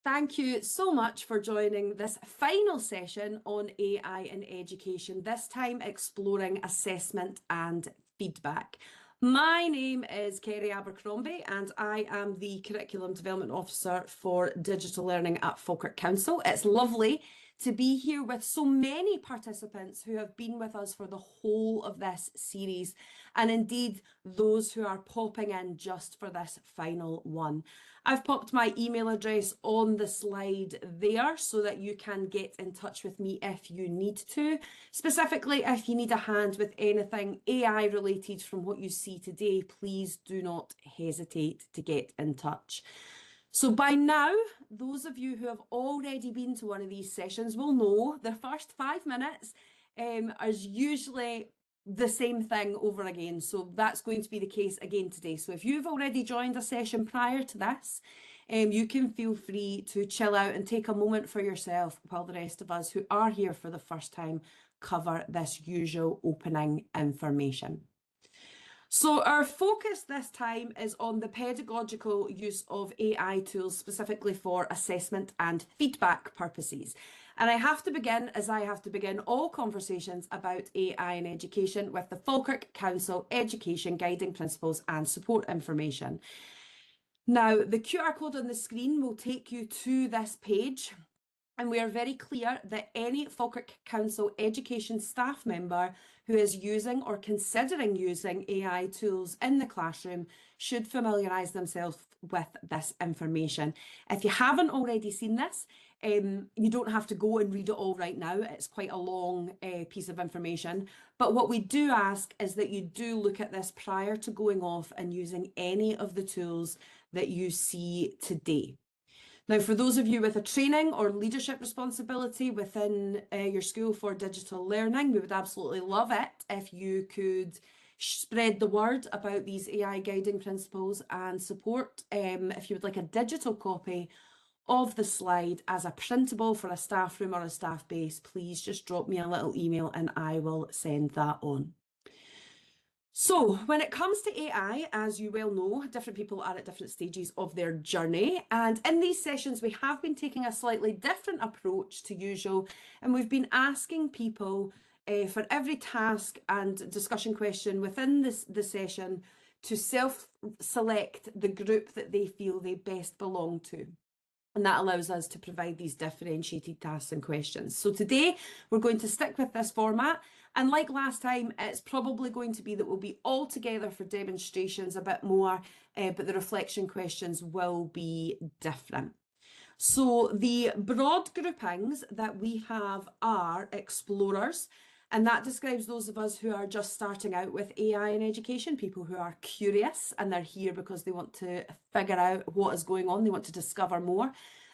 Thank you so much for joining this final session on AI in education, this time exploring assessment and feedback. My name is Kerry Abercrombie and I am the Curriculum Development Officer for Digital Learning at Falkirk Council. It's lovely to be here with so many participants who have been with us for the whole of this series, and indeed those who are popping in just for this final one. I've popped my email address on the slide there so that you can get in touch with me if you need to. Specifically, if you need a hand with anything AI related from what you see today, please do not hesitate to get in touch. So by now, those of you who have already been to one of these sessions will know the first 5 minutes is usually the same thing over again. So that's going to be the case again today. So if you've already joined a session prior to this, you can feel free to chill out and take a moment for yourself while the rest of us who are here for the first time cover this usual opening information. So our focus this time is on the pedagogical use of AI tools, specifically for assessment and feedback purposes. And I have to begin, as I have to begin all conversations about AI in education, with the Falkirk Council Education Guiding Principles and Support information. Now, the QR code on the screen will take you to this page. And we are very clear that any Falkirk Council education staff member who is using or considering using AI tools in the classroom should familiarise themselves with this information. If you haven't already seen this, you don't have to go and read it all right now. It's quite a long piece of information. But what we do ask is that you do look at this prior to going off and using any of the tools that you see today. Now, for those of you with a training or leadership responsibility within your school for digital learning, we would absolutely love it if you could spread the word about these AI guiding principles and support. If you would like a digital copy of the slide as a printable for a staff room or a staff base, please just drop me a little email and I will send that on. So when it comes to AI, as you well know, different people are at different stages of their journey. And in these sessions, we have been taking a slightly different approach to usual. And we've been asking people for every task and discussion question within the session to self-select the group that they feel they best belong to. And that allows us to provide these differentiated tasks and questions. So today we're going to stick with this format. And like last time, it's probably going to be that we'll be all together for demonstrations a bit more, but the reflection questions will be different. So the broad groupings that we have are explorers, and that describes those of us who are just starting out with AI in education, people who are curious and they're here because they want to figure out what is going on, they want to discover more.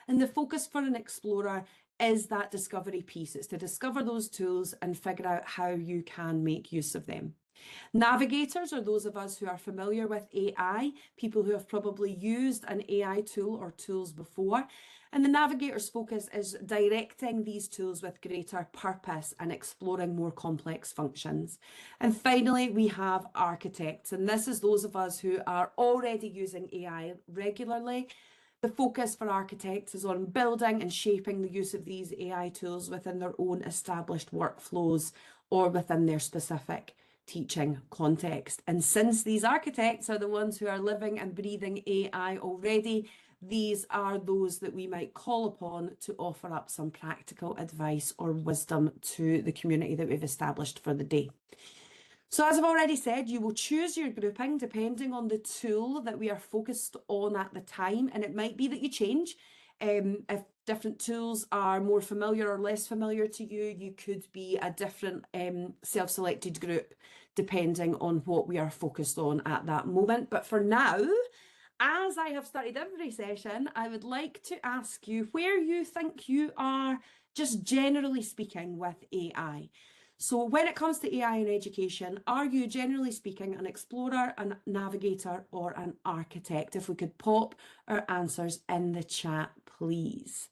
And the focus for an explorer is that discovery piece. It's to discover those tools and figure out how you can make use of them. Navigators are those of us who are familiar with AI, people who have probably used an AI tool or tools before. And the navigator's focus is directing these tools with greater purpose and exploring more complex functions. And finally, we have architects, and this is those of us who are already using AI regularly. The focus for architects is on building and shaping the use of these AI tools within their own established workflows or within their specific teaching context. And since these architects are the ones who are living and breathing AI already, these are those that we might call upon to offer up some practical advice or wisdom to the community that we've established for the day. So as I've already said, you will choose your grouping depending on the tool that we are focused on at the time, and it might be that you change. If different tools are more familiar or less familiar to you, you could be a different self-selected group depending on what we are focused on at that moment. But for now, as I have started every session, I would like to ask you where you think you are, just generally speaking, with AI. So when it comes to AI in education, are you generally speaking an explorer, a navigator, or an architect? If we could pop our answers in the chat, please.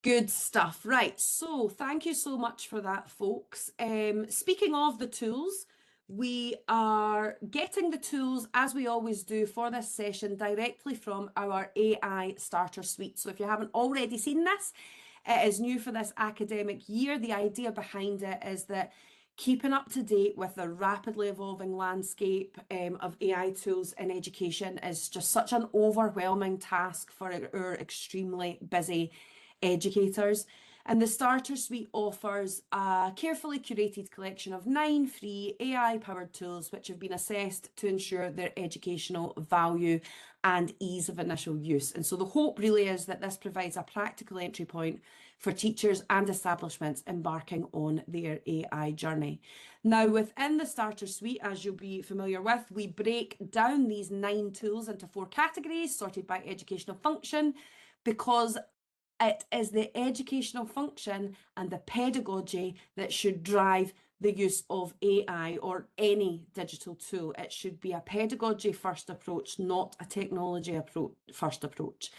Good stuff. Right, so thank you so much for that, folks. Speaking of the tools, We are getting the tools, as we always do for this session, directly from our AI Starter Suite. So if you haven't already seen this, it is new for this academic year. The idea behind it is that keeping up to date with the rapidly evolving landscape of AI tools in education is just such an overwhelming task for our extremely busy educators. And the Starter Suite offers a carefully curated collection of 9 free AI-powered tools which have been assessed to ensure their educational value and ease of initial use. And so the hope really is that this provides a practical entry point for teachers and establishments embarking on their AI journey. Now, within the Starter Suite, as you'll be familiar with, we break down these 9 tools into 4 categories sorted by educational function, because it is the educational function and the pedagogy that should drive the use of AI or any digital tool. It should be a pedagogy first approach, not a technology first approach.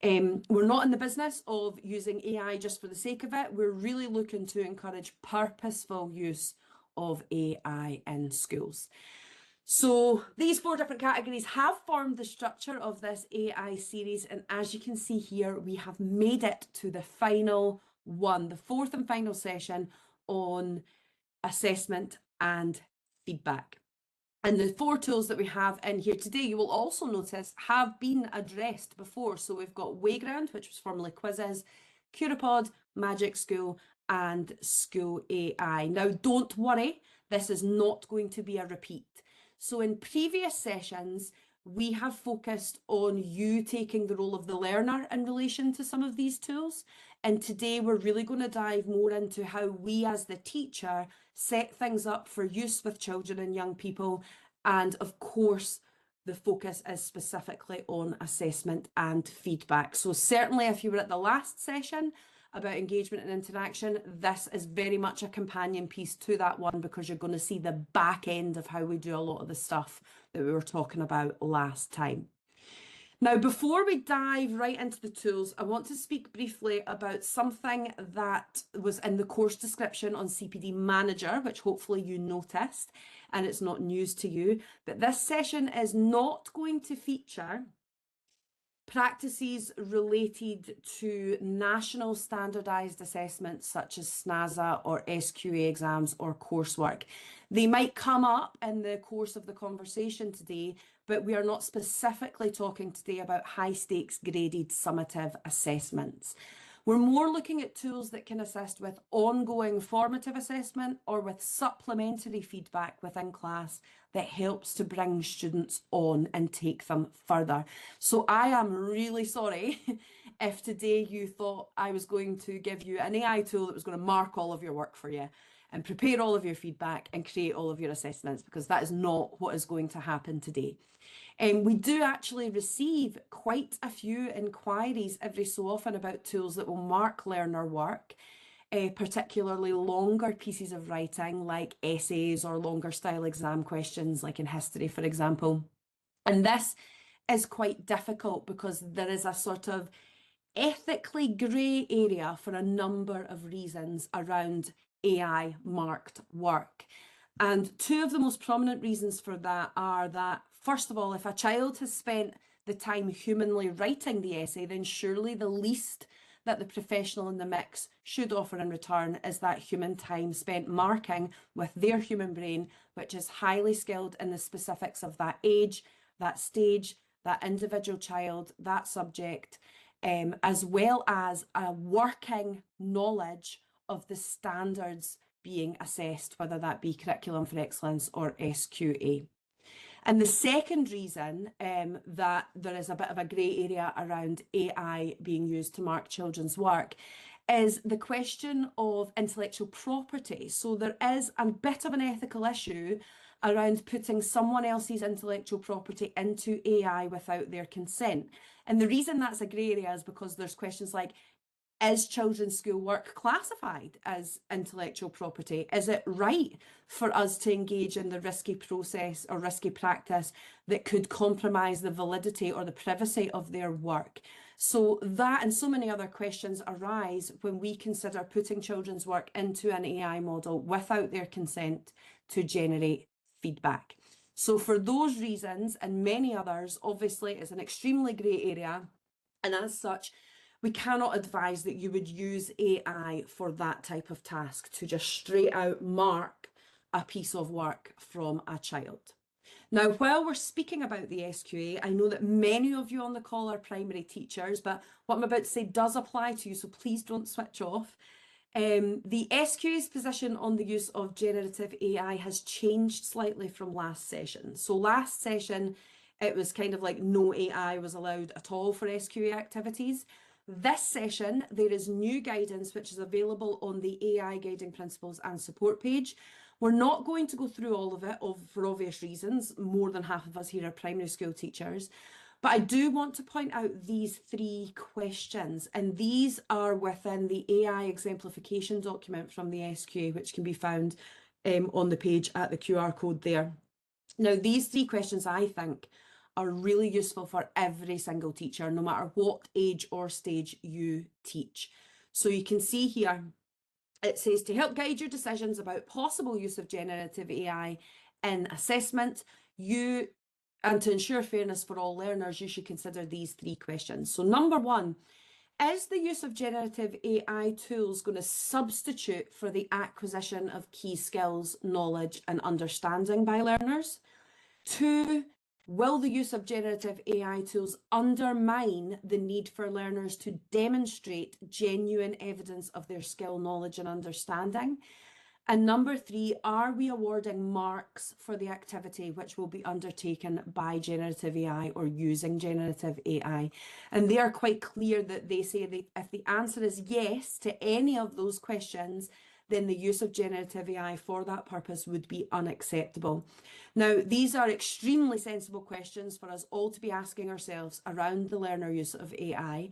We're not in the business of using AI just for the sake of it. We're really looking to encourage purposeful use of AI in schools. So these 4 different categories have formed the structure of this AI series, and as you can see here, we have made it to the final one, the 4th and final session on assessment and feedback. And the 4 tools that we have in here today, you will also notice, have been addressed before. So we've got Wayground, which was formerly Quizzes, Curipod, Magic School, and School AI. Now, don't worry, this is not going to be a repeat. So in previous sessions, we have focused on you taking the role of the learner in relation to some of these tools. And today we're really going to dive more into how we as the teacher set things up for use with children and young people. And of course, the focus is specifically on assessment and feedback. So certainly if you were at the last session about engagement and interaction, this is very much a companion piece to that one, because you're going to see the back end of how we do a lot of the stuff that we were talking about last time. Now, before we dive right into the tools, I want to speak briefly about something that was in the course description on CPD Manager, which hopefully you noticed, and it's not news to you, but this session is not going to feature practices related to national standardised assessments such as SNASA or SQA exams or coursework. They might come up in the course of the conversation today, but we are not specifically talking today about high stakes graded summative assessments. We're more looking at tools that can assist with ongoing formative assessment or with supplementary feedback within class that helps to bring students on and take them further. So I am really sorry if today you thought I was going to give you an AI tool that was going to mark all of your work for you and prepare all of your feedback and create all of your assessments, because that is not what is going to happen today. We do actually receive quite a few inquiries every so often about tools that will mark learner work, particularly longer pieces of writing like essays or longer style exam questions like in history, for example. And this is quite difficult because there is a sort of ethically grey area for a number of reasons around AI marked work. And 2 of the most prominent reasons for that are that, first of all, if a child has spent the time humanly writing the essay, then surely the least that the professional in the mix should offer in return is that human time spent marking with their human brain, which is highly skilled in the specifics of that age, that stage, that individual child, that subject, as well as a working knowledge of the standards being assessed, whether that be Curriculum for Excellence or SQA. And the second reason that there is a bit of a grey area around AI being used to mark children's work is the question of intellectual property. So there is a bit of an ethical issue around putting someone else's intellectual property into AI without their consent. And the reason that's a grey area is because there's questions like, is children's schoolwork classified as intellectual property? Is it right for us to engage in the risky process or risky practice that could compromise the validity or the privacy of their work? So that and so many other questions arise when we consider putting children's work into an AI model without their consent to generate feedback. So for those reasons and many others, obviously it's an extremely grey area, and as such, we cannot advise that you would use AI for that type of task to just straight out mark a piece of work from a child. Now, while we're speaking about the SQA, I know that many of you on the call are primary teachers, but what I'm about to say does apply to you, so please don't switch off. The SQA's position on the use of generative AI has changed slightly from last session. So last session, it was kind of like no AI was allowed at all for SQA activities. This session, there is new guidance which is available on the AI Guiding Principles and Support page. We're not going to go through all of it for obvious reasons. More than half of us here are primary school teachers. But I do want to point out these 3 questions, and these are within the AI exemplification document from the SQA, which can be found on the page at the QR code there. Now, these 3 questions, I think, are really useful for every single teacher, no matter what age or stage you teach. So you can see here, it says to help guide your decisions about possible use of generative AI in assessment, and to ensure fairness for all learners, you should consider these 3 questions. So number 1, is the use of generative AI tools going to substitute for the acquisition of key skills, knowledge, and understanding by learners? 2, will the use of generative AI tools undermine the need for learners to demonstrate genuine evidence of their skill, knowledge, and understanding? And number 3, are we awarding marks for the activity which will be undertaken by generative AI or using generative AI? And they are quite clear that they say that if the answer is yes to any of those questions, then the use of generative AI for that purpose would be unacceptable. Now, these are extremely sensible questions for us all to be asking ourselves around the learner use of AI.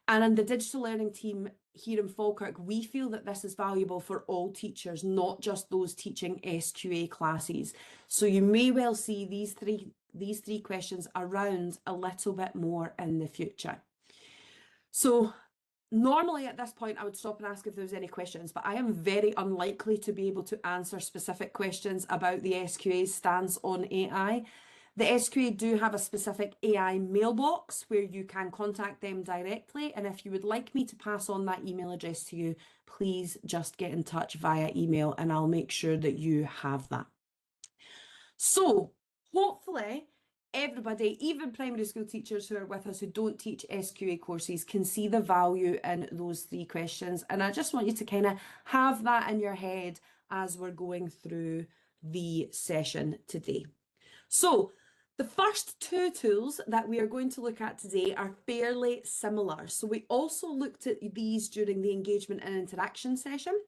And in the digital learning team here in Falkirk, we feel that this is valuable for all teachers, not just those teaching SQA classes. So you may well see these three questions around a little bit more in the future. So normally at this point, I would stop and ask if there was any questions, but I am very unlikely to be able to answer specific questions about the SQA's stance on AI. The SQA do have a specific AI mailbox where you can contact them directly. And if you would like me to pass on that email address to you, please just get in touch via email and I'll make sure that you have that. So hopefully everybody, even primary school teachers who are with us who don't teach SQA courses, can see the value in those 3 questions. And I just want you to kind of have that in your head as we're going through the session today. So the first 2 tools that we are going to look at today are fairly similar. So we also looked at these during the engagement and interaction session.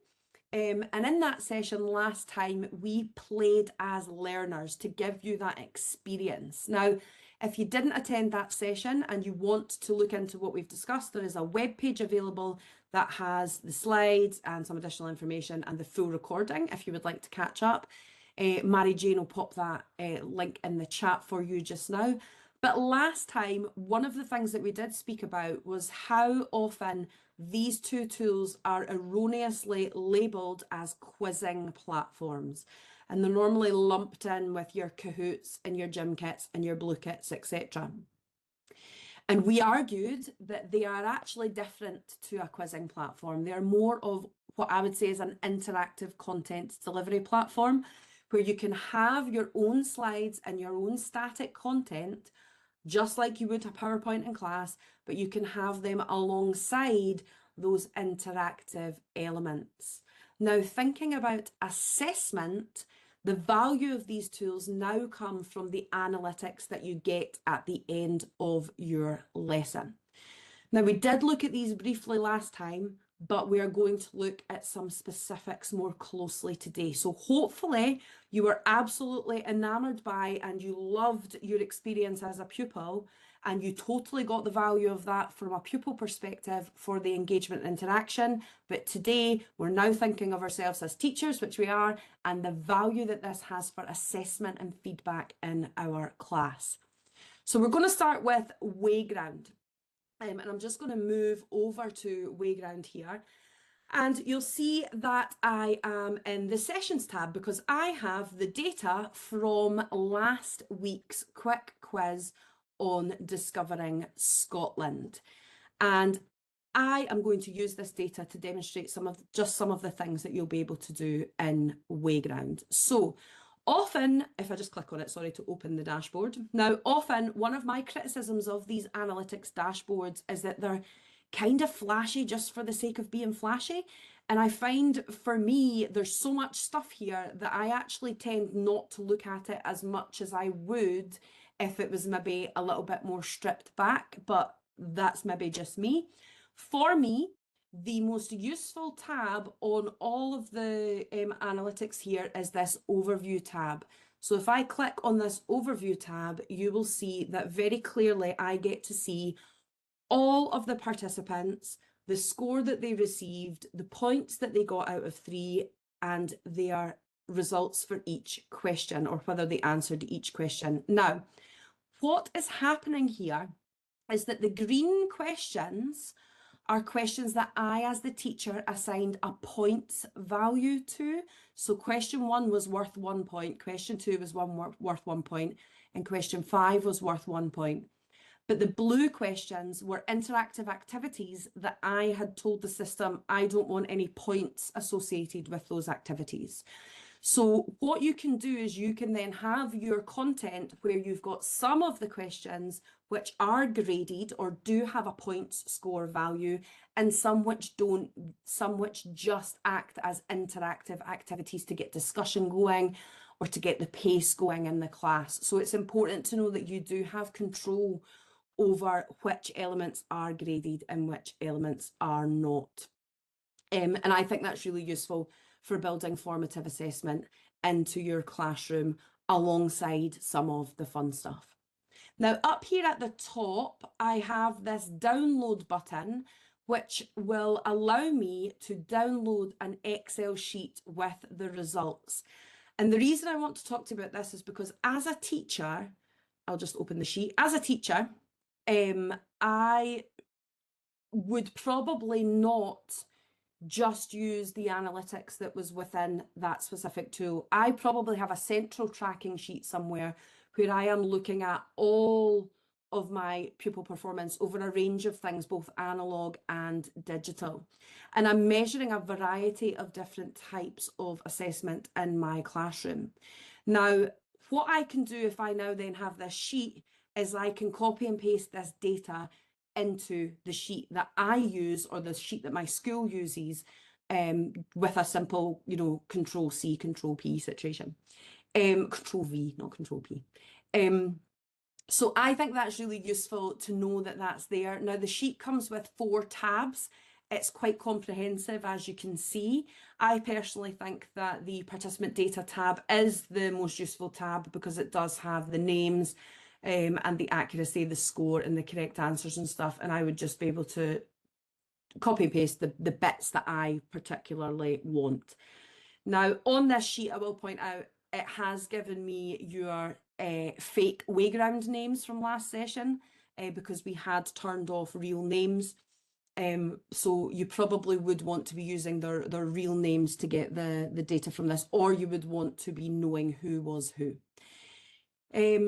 And in that session last time, we played as learners to give you that experience. Now, if you didn't attend that session and you want to look into what we've discussed, there is a web page available that has the slides and some additional information and the full recording if you would like to catch up. Mary Jane will pop that link in the chat for you just now. But last time, one of the things that we did speak about was how often these 2 tools are erroneously labelled as quizzing platforms. And they're normally lumped in with your Kahoots and your Gym Kits and your Blue Kits, etc. And we argued that they are actually different to a quizzing platform. They are more of what I would say is an interactive content delivery platform, where you can have your own slides and your own static content, just like you would a PowerPoint in class, but you can have them alongside those interactive elements. Now, thinking about assessment, the value of these tools now come from the analytics that you get at the end of your lesson. Now, we did look at these briefly last time, but we are going to look at some specifics more closely today. So hopefully you were absolutely enamored by and you loved your experience as a pupil, and you totally got the value of that from a pupil perspective for the engagement and interaction. But today we're now thinking of ourselves as teachers, which we are, and the value that this has for assessment and feedback in our class. So we're going to start with Wayground. And I'm just going to move over to Wayground here. And you'll see that I am in the Sessions tab because I have the data from last week's quick quiz on discovering Scotland. And I am going to use this data to demonstrate some of the things that you'll be able to do in Wayground. So often, if I just click on it, sorry, to open the dashboard. Now, often one of my criticisms of these analytics dashboards is that they're kind of flashy just for the sake of being flashy. And I find for me, there's so much stuff here that I actually tend not to look at it as much as I would if it was maybe a little bit more stripped back, but that's maybe just me. For me, the most useful tab on all of the analytics here is this overview tab. So if I click on this overview tab, you will see that very clearly I get to see all of the participants, the score that they received, the points that they got out of 3, and their results for each question, or whether they answered each question. Now, what is happening here is that the green questions are questions that I, as the teacher, assigned a points value to. So question 1 was worth 1 point, question 2 was worth 1 point, and question 5 was worth 1 point. But the blue questions were interactive activities that I had told the system I don't want any points associated with those activities. So what you can do is you can then have your content where you've got some of the questions which are graded or do have a points score value, and some which don't, some which just act as interactive activities to get discussion going or to get the pace going in the class. So it's important to know that you do have control over which elements are graded and which elements are not. And I think that's really useful for building formative assessment into your classroom alongside some of the fun stuff. Now, up here at the top, I have this download button, which will allow me to download an Excel sheet with the results. And the reason I want to talk to you about this is because as a teacher, I'll just open the sheet. As a teacher, I would probably not just use the analytics that was within that specific tool. I probably have a central tracking sheet somewhere where I am looking at all of my pupil performance over a range of things, both analog and digital. And I'm measuring a variety of different types of assessment in my classroom. Now, what I can do if I now then have this sheet is I can copy and paste this data into the sheet that I use, or the sheet that my school uses, with a simple, Control C, Control P situation. Control V, not Control P. So I think that's really useful to know that that's there. Now, the sheet comes with 4 tabs. It's quite comprehensive, as you can see. I personally think that the participant data tab is the most useful tab because it does have the names, and the accuracy, the score, and the correct answers and stuff. And I would just be able to copy and paste the bits that I particularly want. Now, on this sheet, I will point out, it has given me your fake Wayground names from last session because we had turned off real names. So you probably would want to be using their real names to get the data from this, or you would want to be knowing who was who.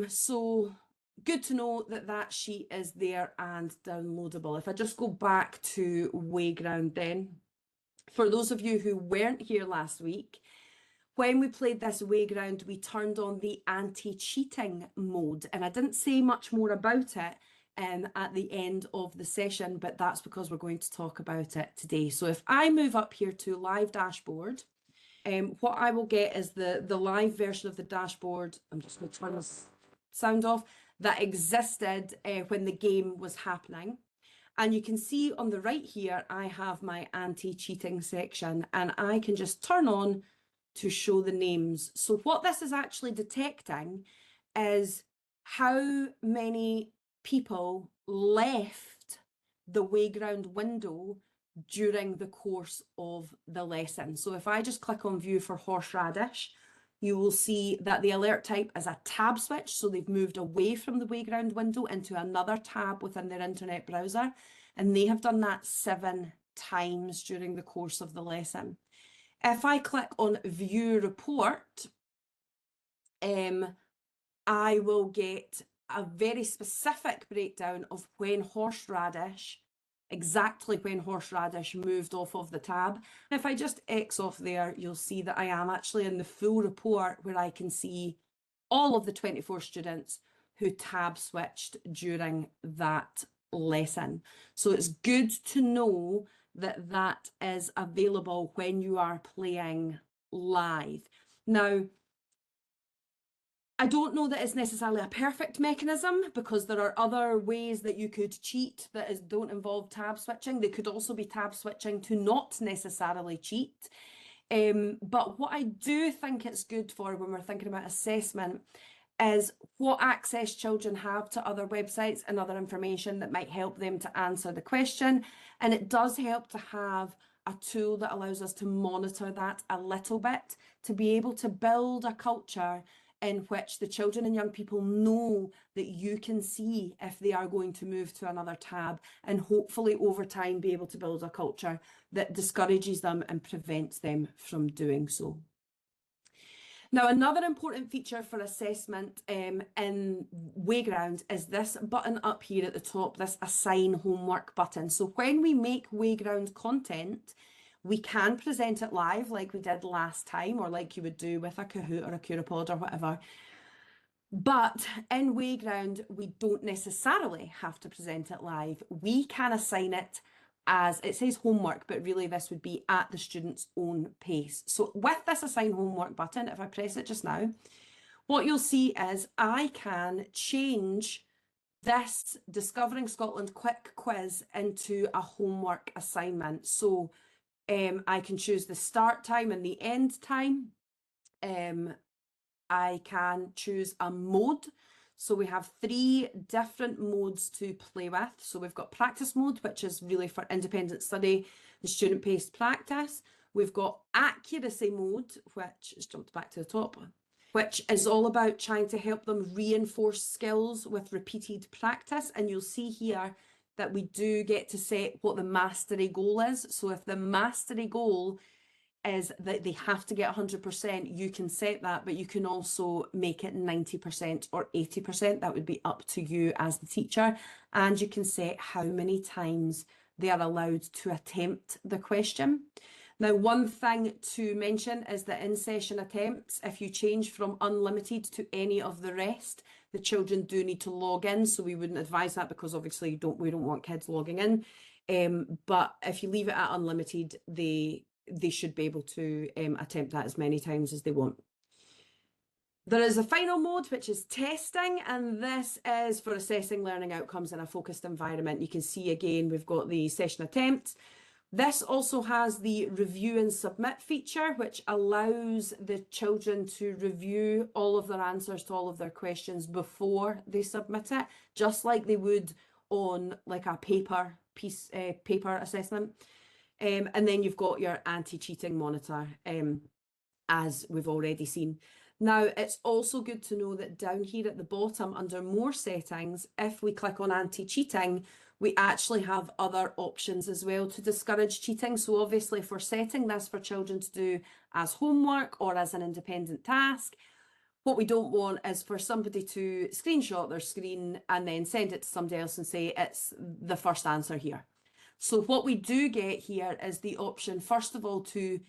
So good to know that that sheet is there and downloadable. If I just go back to Wayground then, for those of you who weren't here last week, when we played this Wayground, we turned on the anti-cheating mode, and I didn't say much more about it at the end of the session, but that's because we're going to talk about it today. So if I move up here to live dashboard, what I will get is the live version of the dashboard. I'm just going to turn this sound off, that existed when the game was happening. And you can see on the right here, I have my anti-cheating section, and I can just turn on to show the names. So what this is actually detecting is how many people left the Wayground window during the course of the lesson. So if I just click on view for horseradish, you will see that the alert type is a tab switch. So they've moved away from the Wayground window into another tab within their internet browser. And they have done that 7 times during the course of the lesson. If I click on View Report, I will get a very specific breakdown of when horseradish, exactly when horseradish moved off of the tab. And if I just X off there, you'll see that I am actually in the full report where I can see all of the 24 students who tab switched during that lesson. So it's good to know that that is available when you are playing live. Now, I don't know that it's necessarily a perfect mechanism, because there are other ways that you could cheat that don't involve tab switching. They could also be tab switching to not necessarily cheat. But what I do think it's good for when we're thinking about assessment is what access children have to other websites and other information that might help them to answer the question. And it does help to have a tool that allows us to monitor that a little bit, to be able to build a culture in which the children and young people know that you can see if they are going to move to another tab, and hopefully over time be able to build a culture that discourages them and prevents them from doing so. Now, another important feature for assessment in Wayground is this button up here at the top, this Assign Homework button. So when we make Wayground content, we can present it live like we did last time, or like you would do with a Kahoot or a Curipod or whatever. But in Wayground, we don't necessarily have to present it live. We can assign it as, it says homework, but really this would be at the student's own pace. So with this Assign Homework button, if I press it just now, what you'll see is I can change this Discovering Scotland quick quiz into a homework assignment. So I can choose the start time and the end time. I can choose a mode. So we have 3 different modes to play with. So we've got practice mode, which is really for independent study and student-paced practice. We've got accuracy mode, which has jumped back to the top, which is all about trying to help them reinforce skills with repeated practice. And you'll see here that we do get to set what the mastery goal is. So if the mastery goal is that they have to get 100%, you can set that, but you can also make it 90% or 80%. That would be up to you as the teacher. And you can set how many times they are allowed to attempt the question. Now, one thing to mention is that in session attempts, if you change from unlimited to any of the rest, the children do need to log in. So we wouldn't advise that, because obviously we don't want kids logging in. But if you leave it at unlimited, they should be able to attempt that as many times as they want. There is a final mode, which is testing, and this is for assessing learning outcomes in a focused environment. You can see again, we've got the session attempts. This also has the review and submit feature, which allows the children to review all of their answers to all of their questions before they submit it, just like they would on like a paper assessment. And then you've got your anti-cheating monitor, as we've already seen. Now, it's also good to know that down here at the bottom under more settings, if we click on anti-cheating, we actually have other options as well to discourage cheating. So obviously, if we're setting this for children to do as homework or as an independent task, what we don't want is for somebody to screenshot their screen and then send it to somebody else and say, it's the first answer here. So what we do get here is the option, first of all, to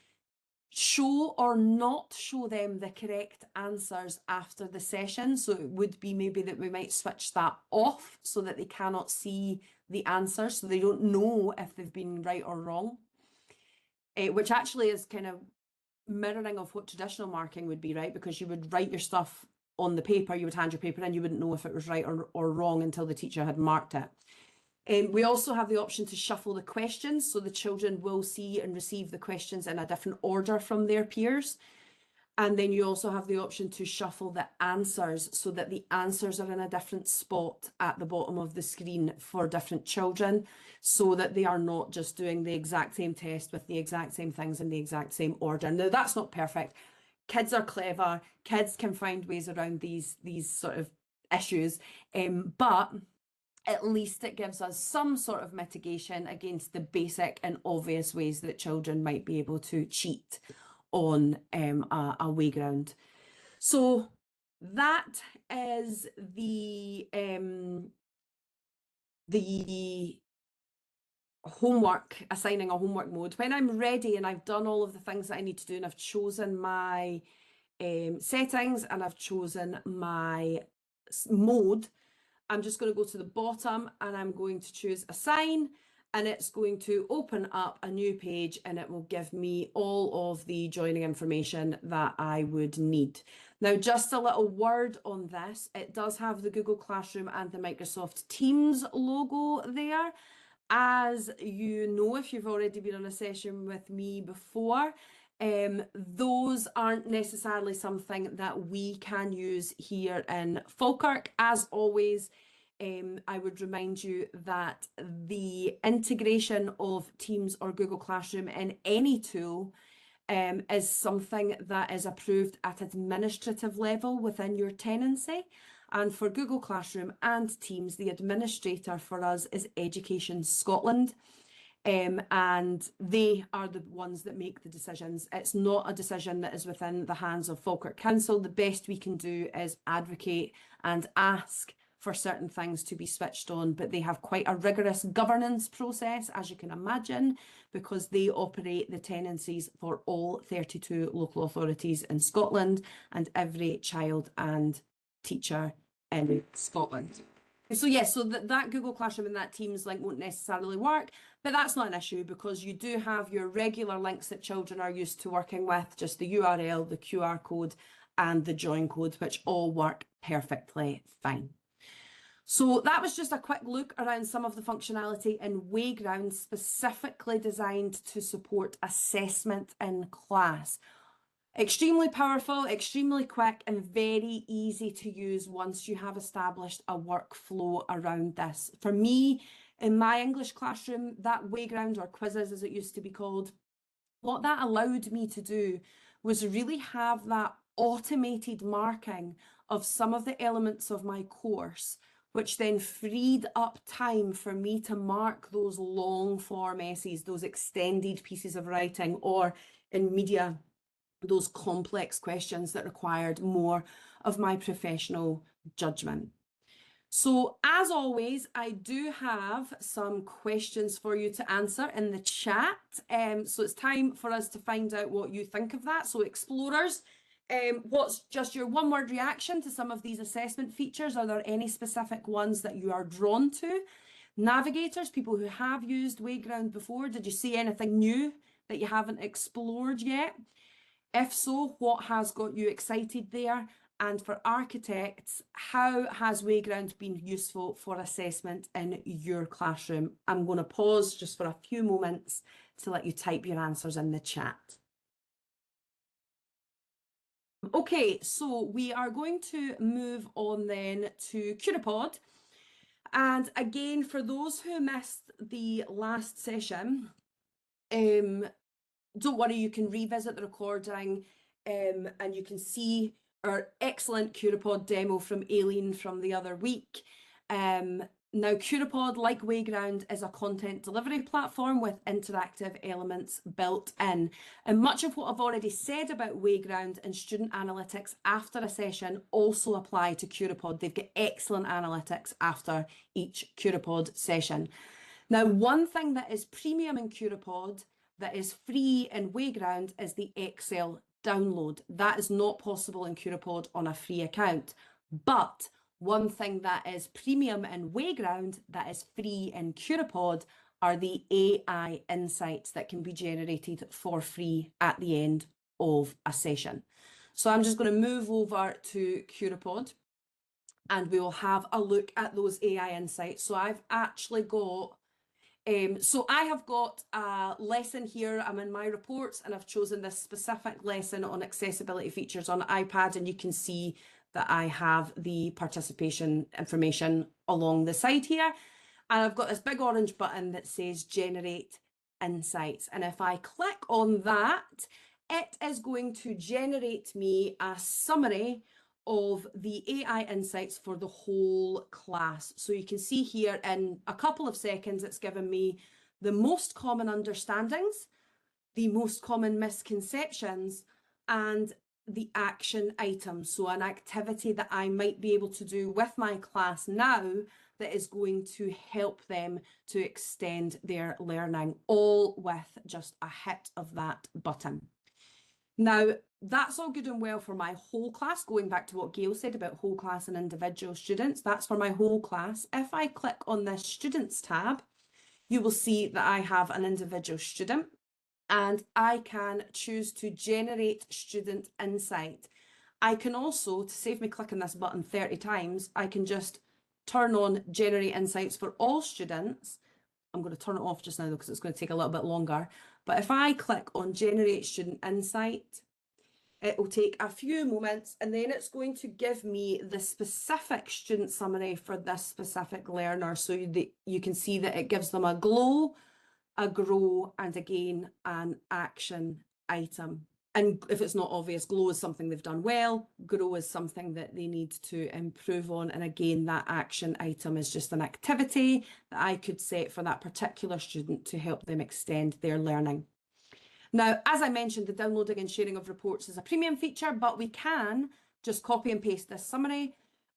show or not show them the correct answers after the session. So it would be maybe that we might switch that off so that they cannot see the answers, so they don't know if they've been right or wrong, which actually is kind of mirroring of what traditional marking would be, right? Because you would write your stuff on the paper, you would hand your paper in, you wouldn't know if it was right or wrong until the teacher had marked it. We also have the option to shuffle the questions, so the children will see and receive the questions in a different order from their peers. And then you also have the option to shuffle the answers, so that the answers are in a different spot at the bottom of the screen for different children, so that they are not just doing the exact same test with the exact same things in the exact same order. Now, that's not perfect. Kids are clever. Kids can find ways around these sort of issues. But at least it gives us some sort of mitigation against the basic and obvious ways that children might be able to cheat on a Wayground. So that is the homework, assigning a homework mode. When I'm ready and I've done all of the things that I need to do and I've chosen my settings and I've chosen my mode, I'm just going to go to the bottom and I'm going to choose assign, and it's going to open up a new page and it will give me all of the joining information that I would need. Now, just a little word on this. It does have the Google Classroom and the Microsoft Teams logo there. As you know, if you've already been on a session with me before, those aren't necessarily something that we can use here in Falkirk. As always, I would remind you that the integration of Teams or Google Classroom in any tool is something that is approved at administrative level within your tenancy. And for Google Classroom and Teams, the administrator for us is Education Scotland. And they are the ones that make the decisions. It's not a decision that is within the hands of Falkirk Council. The best we can do is advocate and ask for certain things to be switched on, but they have quite a rigorous governance process, as you can imagine, because they operate the tenancies for all 32 local authorities in Scotland and every child and teacher in Scotland. So yes, so that Google Classroom and that Teams link won't necessarily work, but that's not an issue because you do have your regular links that children are used to working with, just the URL, the QR code, and the join code, which all work perfectly fine. So that was just a quick look around some of the functionality in Wayground specifically designed to support assessment in class. Extremely powerful, extremely quick, and very easy to use once you have established a workflow around this. For me, in my English classroom, that Wayground, or quizzes as it used to be called, what that allowed me to do was really have that automated marking of some of the elements of my course, which then freed up time for me to mark those long form essays, those extended pieces of writing, or in media, those complex questions that required more of my professional judgment. So as always, I do have some questions for you to answer in the chat. So it's time for us to find out what you think of that. So explorers, what's just your one-word reaction to some of these assessment features? Are there any specific ones that you are drawn to? Navigators, people who have used Wayground before, did you see anything new that you haven't explored yet? If so, what has got you excited there? And for architects, how has Wayground been useful for assessment in your classroom? I'm going to pause just for a few moments to let you type your answers in the chat. Okay, so we are going to move on then to Curipod. And again, for those who missed the last session, don't worry, you can revisit the recording and you can see our excellent Curipod demo from Aileen from the other week. Now, Curipod, like Wayground, is a content delivery platform with interactive elements built in. And much of what I've already said about Wayground and student analytics after a session also apply to Curipod. They've got excellent analytics after each Curipod session. Now, one thing that is premium in Curipod that is free in Wayground is the Excel download. That is not possible in Curipod on a free account. But one thing that is premium in Wayground that is free in Curipod are the AI insights that can be generated for free at the end of a session. So I'm just going to move over to Curipod and we will have a look at those AI insights. So I've actually got so I have got a lesson here. I'm in my reports and I've chosen this specific lesson on accessibility features on iPad, and you can see that I have the participation information along the side here. And I've got this big orange button that says generate insights. And if I click on that, it is going to generate me a summary of the AI insights for the whole class. So you can see here in a couple of seconds, it's given me the most common understandings, the most common misconceptions, and the action items. So an activity that I might be able to do with my class now that is going to help them to extend their learning, all with just a hit of that button. Now, that's all good and well for my whole class, going back to what Gail said about whole class and individual students. That's for my whole class. If I click on this Students tab, you will see that I have an individual student, and I can choose to generate student insight. I can also, to save me clicking this button 30 times, I can just turn on generate insights for all students. I'm going to turn it off just now because it's going to take a little bit longer. But if I click on generate student insight, it will take a few moments, and then it's going to give me the specific student summary for this specific learner. So you can see that it gives them a glow, a grow, and again, an action item. And if it's not obvious, glow is something they've done well, grow is something that they need to improve on. And again, that action item is just an activity that I could set for that particular student to help them extend their learning. Now, as I mentioned, the downloading and sharing of reports is a premium feature, but we can just copy and paste this summary.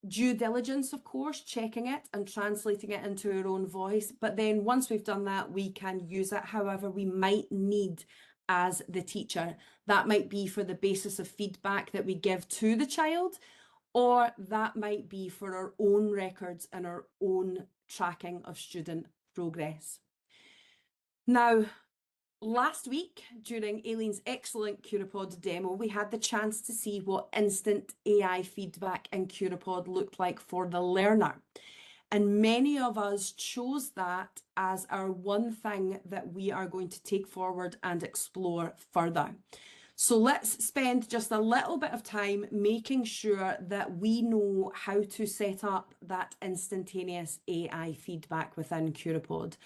Due diligence, of course, checking it and translating it into our own voice. But then once we've done that, we can use it however we might need as the teacher. That might be for the basis of feedback that we give to the child, or that might be for our own records and our own tracking of student progress. Now, last week, during Aileen's excellent Curipod demo, we had the chance to see what instant AI feedback in Curipod looked like for the learner. And many of us chose that as our one thing that we are going to take forward and explore further. So let's spend just a little bit of time making sure that we know how to set up that instantaneous AI feedback within Curipod.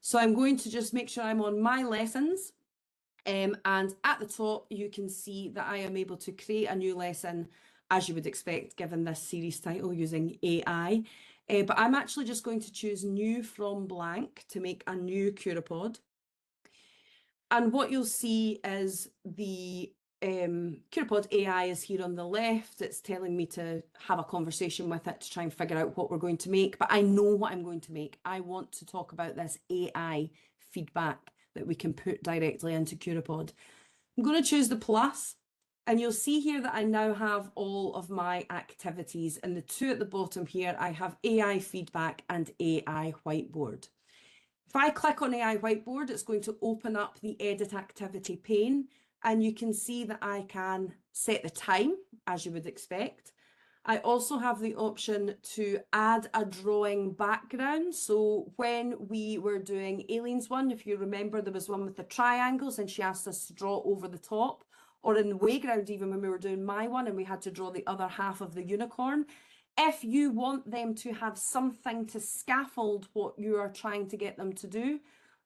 So I'm going to just make sure I'm on my lessons. And at the top, you can see that I am able to create a new lesson, as you would expect, given this series title, using AI. But I'm actually just going to choose new from blank to make a new Curipod. And what you'll see is the Curipod AI is here on the left. It's telling me to have a conversation with it to try and figure out what we're going to make, but I know what I'm going to make. I want to talk about this AI feedback that we can put directly into Curipod. I'm going to choose the plus, and you'll see here that I now have all of my activities, and the two at the bottom here, I have AI feedback and AI whiteboard. If I click on AI whiteboard, it's going to open up the edit activity pane, and you can see that I can set the time, as you would expect. I also have the option to add a drawing background. So when we were doing Aileen's one, if you remember, there was one with the triangles and she asked us to draw over the top, or in the Wayground, even when we were doing my one and we had to draw the other half of the unicorn. If you want them to have something to scaffold what you are trying to get them to do,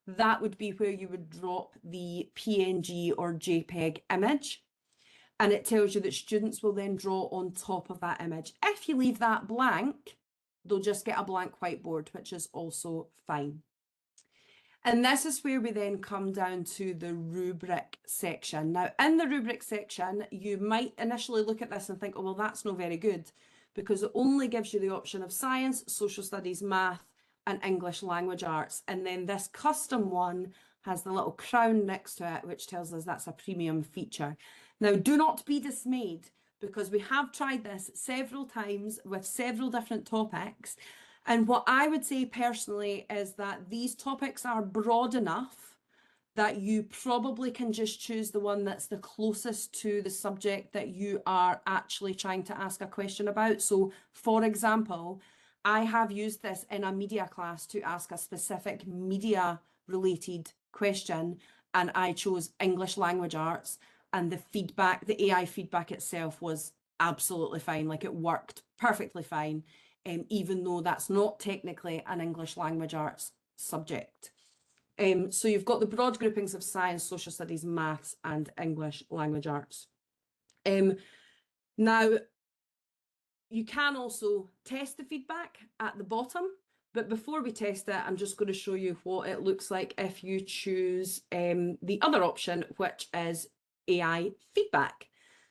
that would be where you would drop the PNG or JPEG image. And it tells you that students will then draw on top of that image. If you leave that blank, they'll just get a blank whiteboard, which is also fine. And this is where we then come down to the rubric section. Now, in the rubric section, you might initially look at this and think, oh, well, that's not very good, because it only gives you the option of science, social studies, math, and English language arts. And then this custom one has the little crown next to it, which tells us that's a premium feature. Now, do not be dismayed, because we have tried this several times with several different topics. And what I would say personally is that these topics are broad enough that you probably can just choose the one that's the closest to the subject that you are actually trying to ask a question about. So, for example, I have used this in a media class to ask a specific media related question, and I chose English language arts, and the feedback, the AI feedback itself was absolutely fine. Like, it worked perfectly fine, even though that's not technically an English language arts subject. So you've got the broad groupings of science, social studies, maths, and English language arts. Now, you can also test the feedback at the bottom, but before we test it, I'm just going to show you what it looks like if you choose the other option, which is AI feedback.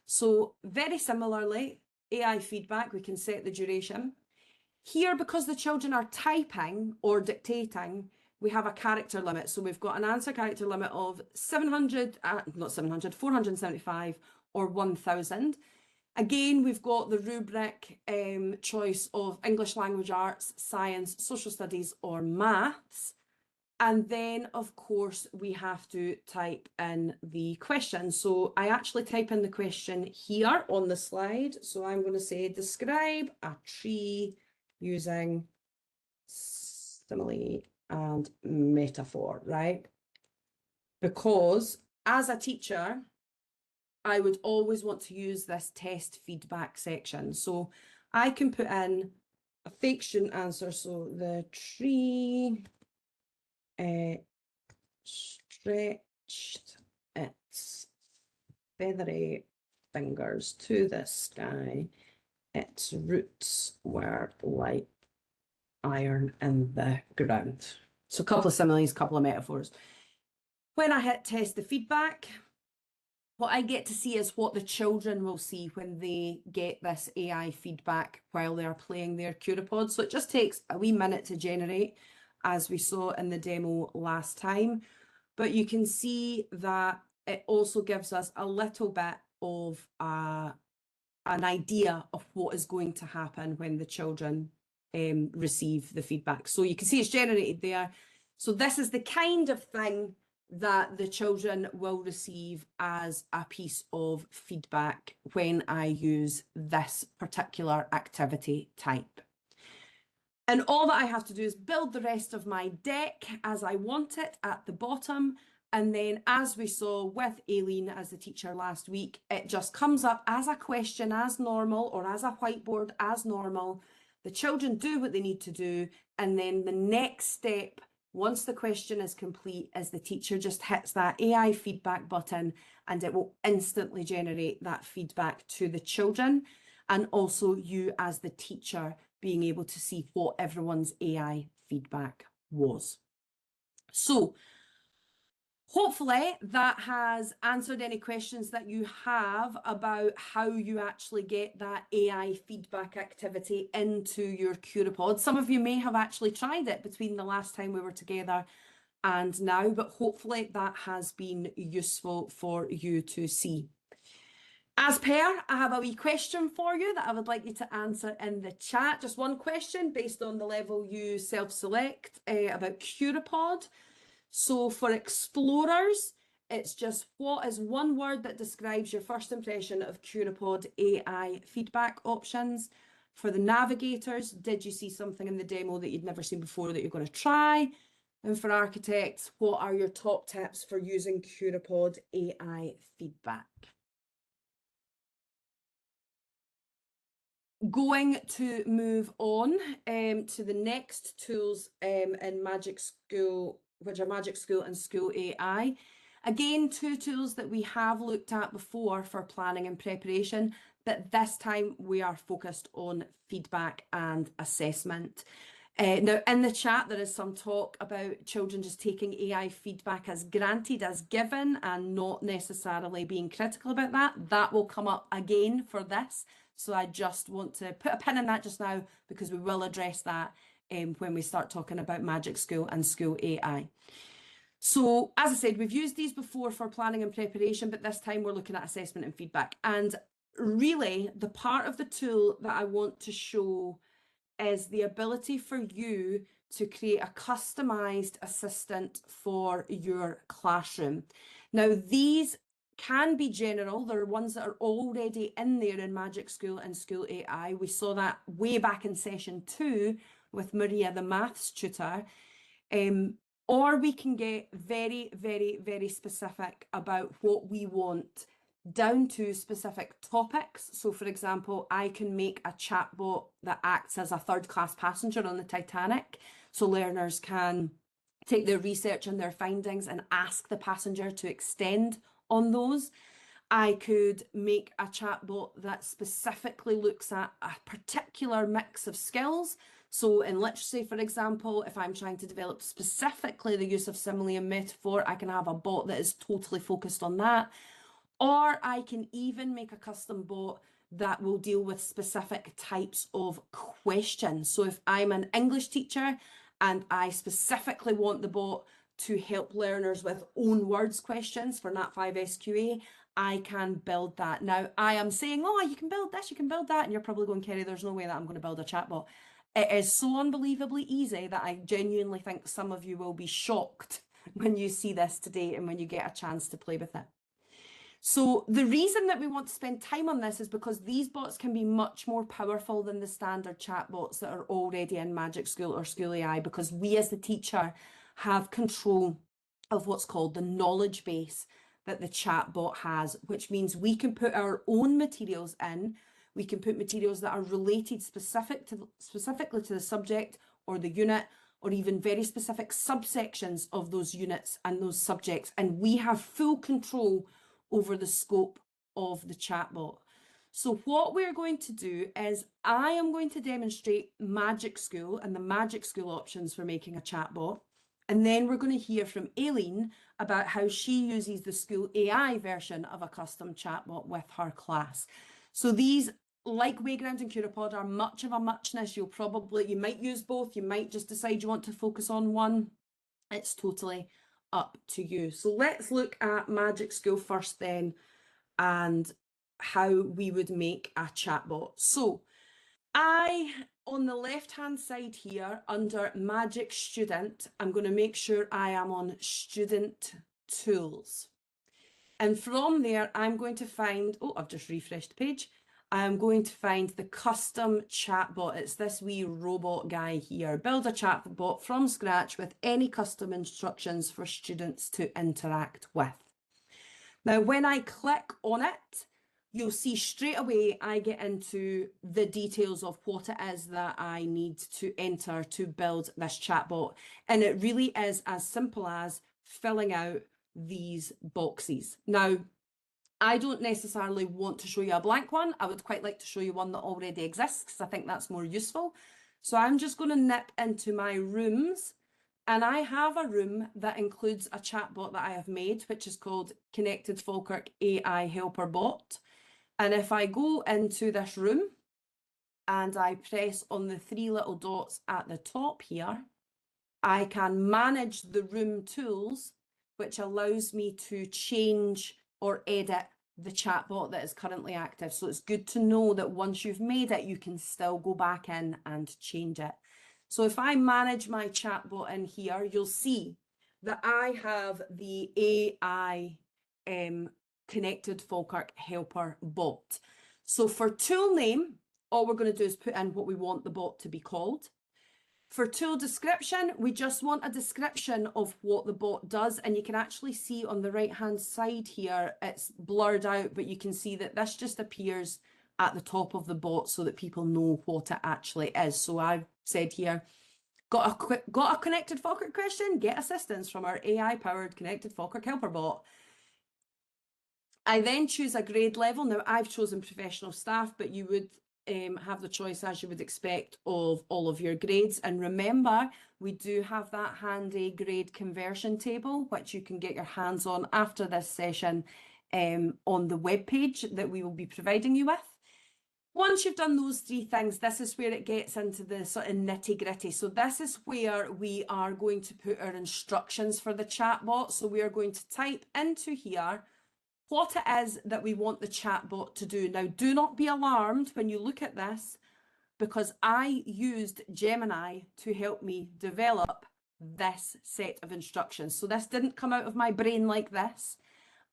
So very similarly, AI feedback, we can set the duration. Here, because the children are typing or dictating, we have a character limit. So we've got an answer character limit of 475 or 1000. Again, we've got the rubric choice of English language arts, science, social studies, or maths. And then, of course, we have to type in the question. So I actually type in the question here on the slide. So I'm going to say, describe a tree using simile and metaphor, right? Because as a teacher, I would always want to use this test feedback section. So I can put in a fake student answer. So the tree stretched its feathery fingers to the sky. Its roots were like iron in the ground. So a couple of similes, couple of metaphors. When I hit test the feedback, what I get to see is what the children will see when they get this AI feedback while they're playing their Curipod. So it just takes a wee minute to generate, as we saw in the demo last time. But you can see that it also gives us a little bit of an idea of what is going to happen when the children receive the feedback. So you can see it's generated there. So this is the kind of thing that the children will receive as a piece of feedback when I use this particular activity type. And all that I have to do is build the rest of my deck as I want it at the bottom. And then, as we saw with Aileen as the teacher last week, it just comes up as a question as normal, or as a whiteboard as normal. The children do what they need to do. And then the next step, once the question is complete, is the teacher just hits that AI feedback button, and it will instantly generate that feedback to the children, and also you as the teacher being able to see what everyone's AI feedback was. So hopefully that has answered any questions that you have about how you actually get that AI feedback activity into your Curipod. Some of you may have actually tried it between the last time we were together and now, but hopefully that has been useful for you to see. As per, I have a wee question for you that I would like you to answer in the chat. Just one question based on the level you self-select about Curipod. So for explorers, it's just, what is one word that describes your first impression of Curipod AI feedback options? For the navigators, did you see something in the demo that you'd never seen before that you're going to try? And for architects, what are your top tips for using Curipod AI feedback? Going to move on to the next tools in Magic School, which are Magic School and School AI. Again, two tools that we have looked at before for planning and preparation, but this time we are focused on feedback and assessment. Now, in the chat, there is some talk about children just taking AI feedback as granted, as given, and not necessarily being critical about that. That will come up again for this. So I just want to put a pin in that just now, because we will address that when we start talking about Magic School and School AI. So as I said, we've used these before for planning and preparation, but this time we're looking at assessment and feedback. And really, the part of the tool that I want to show is the ability for you to create a customized assistant for your classroom. Now, these can be general. There are ones that are already in there in Magic School and School AI. We saw that way back in session 2 with Maria, the maths tutor. Or we can get very, very, very specific about what we want, down to specific topics. So for example, I can make a chatbot that acts as a third-class passenger on the Titanic. So learners can take their research and their findings and ask the passenger to extend on those. I could make a chatbot that specifically looks at a particular mix of skills. So in literacy, for example, if I'm trying to develop specifically the use of simile and metaphor, I can have a bot that is totally focused on that. Or I can even make a custom bot that will deal with specific types of questions. So if I'm an English teacher and I specifically want the bot to help learners with own words questions for Nat5 SQA, I can build that. Now, I am saying, oh, you can build this, you can build that, and you're probably going, Kerry, there's no way that I'm going to build a chatbot. It is so unbelievably easy that I genuinely think some of you will be shocked when you see this today and when you get a chance to play with it. So the reason that we want to spend time on this is because these bots can be much more powerful than the standard chatbots that are already in Magic School or School AI, because we as the teacher have control of what's called the knowledge base that the chatbot has, which means we can put our own materials in. We can put materials that are related specifically to the subject or the unit, or even very specific subsections of those units and those subjects. And we have full control over the scope of the chatbot. So what we're going to do is I am going to demonstrate Magic School and the Magic School options for making a chatbot. And then we're going to hear from Aileen about how she uses the School AI version of a custom chatbot with her class. So these, like Wayground and Curapod, are much of a muchness. You might use both. You might just decide you want to focus on one. It's totally up to you. So let's look at Magic School first then, and how we would make a chatbot. So on the left-hand side here, under Magic Student, I'm going to make sure I am on Student Tools. And from there, I'm going to find, oh, I've just refreshed the page. I'm going to find the custom chatbot. It's this wee robot guy here. Build a chatbot from scratch with any custom instructions for students to interact with. Now, when I click on it, you'll see straight away I get into the details of what it is that I need to enter to build this chatbot. And it really is as simple as filling out these boxes. Now, I don't necessarily want to show you a blank one. I would quite like to show you one that already exists because I think that's more useful. So I'm just going to nip into my rooms, and I have a room that includes a chatbot that I have made, which is called Connected Falkirk AI Helper Bot. And if I go into this room and I press on the three little dots at the top here, I can manage the room tools, which allows me to change or edit the chatbot that is currently active. So it's good to know that once you've made it, you can still go back in and change it. So if I manage my chatbot in here, you'll see that I have the AI Connected Falkirk Helper Bot. So for tool name, all we're going to do is put in what we want the bot to be called. For tool description, we just want a description of what the bot does, and you can actually see on the right hand side here, it's blurred out, but you can see that this just appears at the top of the bot so that people know what it actually is. So I've said here, got a Connected Falkirk question? Get assistance from our AI-powered Connected Falkirk Helper Bot. I then choose a grade level. Now I've chosen professional staff, but you would have the choice, as you would expect, of all of your grades. And remember, we do have that handy grade conversion table, which you can get your hands on after this session on the webpage that we will be providing you with. Once you've done those three things, this is where it gets into the sort of nitty gritty. So this is where we are going to put our instructions for the chatbot. So we are going to type into here what it is that we want the chatbot to do. Now, do not be alarmed when you look at this, because I used Gemini to help me develop this set of instructions. So this didn't come out of my brain like this.